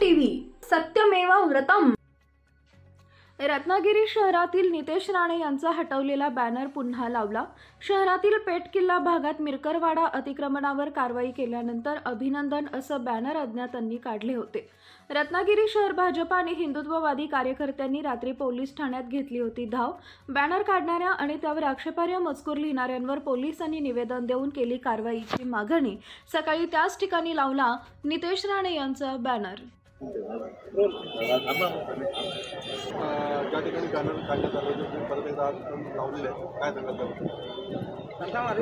TV सत्यमेव व्रतम। रत्नागिरी शहरातील नितेश राणे यांचा हटवलेला banner पुन्हा लावला। शहरातील पेठ किल्ला भागात मिरकरवाडा अतिक्रमणावर कारवाई केल्यानंतर अभिनंदन असं बॅनर अज्ञातांनी काढले होते। रत्नागिरी शहर भाजप आणि हिंदुत्ववादी कार्यकर्त्यांनी रात्री पोलीस ठाण्यात घेतली होती धाव। बॅनर काढणाऱ्या आणि त्यावर आक्षेपार्ह मजकूर लिहिणाऱ्यांवर पोलिसांनी निवेदन देऊन केली कारवाईची मागणी। सकाळी त्याच ठिकाणी लावला नितेश राणे यांचा बॅनर।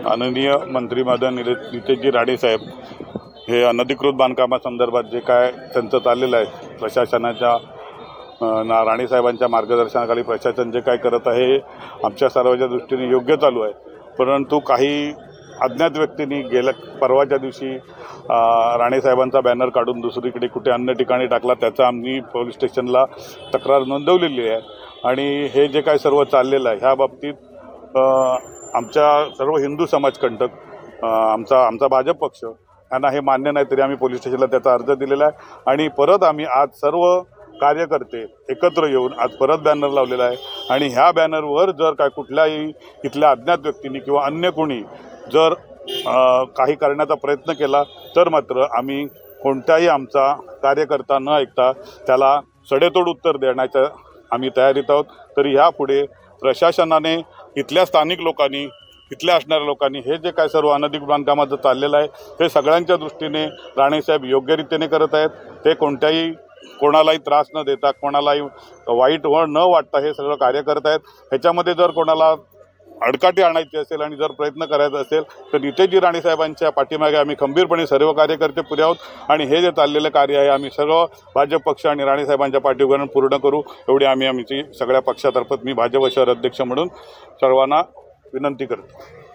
माननीय मंत्री महोदय नितेशजी राणे साहेब हे अनधिकृत बांधकामासंदर्भात जे काय त्यांचं चाललेलं आहे, प्रशासनाच्या राणे साहेबांच्या मार्गदर्शनाखाली प्रशासन जे काय करत आहे आमच्या सर्वांच्या दृष्टीने योग्य चालू आहे। परंतु काही अज्ञात व्यक्तींनी गेल्या परवाच्या दिवशी राणे साहेबांचा बॅनर काढून दुसरीकडे कुठे अन्य ठिकाणी टाकला, त्याचा आम्ही पोलीस स्टेशनला तक्रार नोंदवलेली आहे। आणि हे जे काय सर्व चाललेलं आहे ह्या बाबतीत आमच्या सर्व हिंदू समाजकंटक आमचा भाजप पक्ष यांना हे मान्य नाही, तरी आम्ही पोलीस स्टेशनला त्याचा अर्ज दिलेला आहे। आणि परत आम्ही आज सर्व कार्यकर्ते एकत्र येऊन आज परत बॅनर लावलेला आहे। आणि ह्या बॅनरवर जर काय कुठल्याही इथल्या अज्ञात व्यक्तींनी किंवा अन्य कोणी जर काही करण्याचा प्रयत्न केला तर मात्र आम्ही कोणत्याही आमचा कार्यकर्ता न ऐकता त्याला सडेतोड उत्तर देण्याच्या आम्ही तयारीत आहोत। तरी यापुढे प्रशासनाने इथल्या स्थानिक लोकांनी इथल्या असणाऱ्या लोकांनी हे जे काय सर्व अनधिकृत बांधकामाचं चाललेलं आहे ते सगळ्यांच्या दृष्टीने राणेसाहेब योग्यरीतीने करत आहेत। ते कोणालाही त्रास न देता कोणालाही वाईट न वाटता हे सगळं कार्य करत आहेत। ह्याच्यामध्ये जर कोणाला अडकाटी आणायची असेल आणि जर प्रयत्न करायचा असेल तर नितेशजी राणे साहेबांच्या पाठीमागे आम्ही खंबीरपणे सर्व कार्यकर्ते पुरे आहोत। आणि हे जे चाललेलं कार्य आहे आम्ही सर्व भाजप पक्ष आणि राणे साहेबांच्या पाठीवर पूर्ण करू एवढी आमची सगळ्या पक्षातर्फे मी भाजप शहर अध्यक्ष म्हणून सर्वांना विनंती करतो।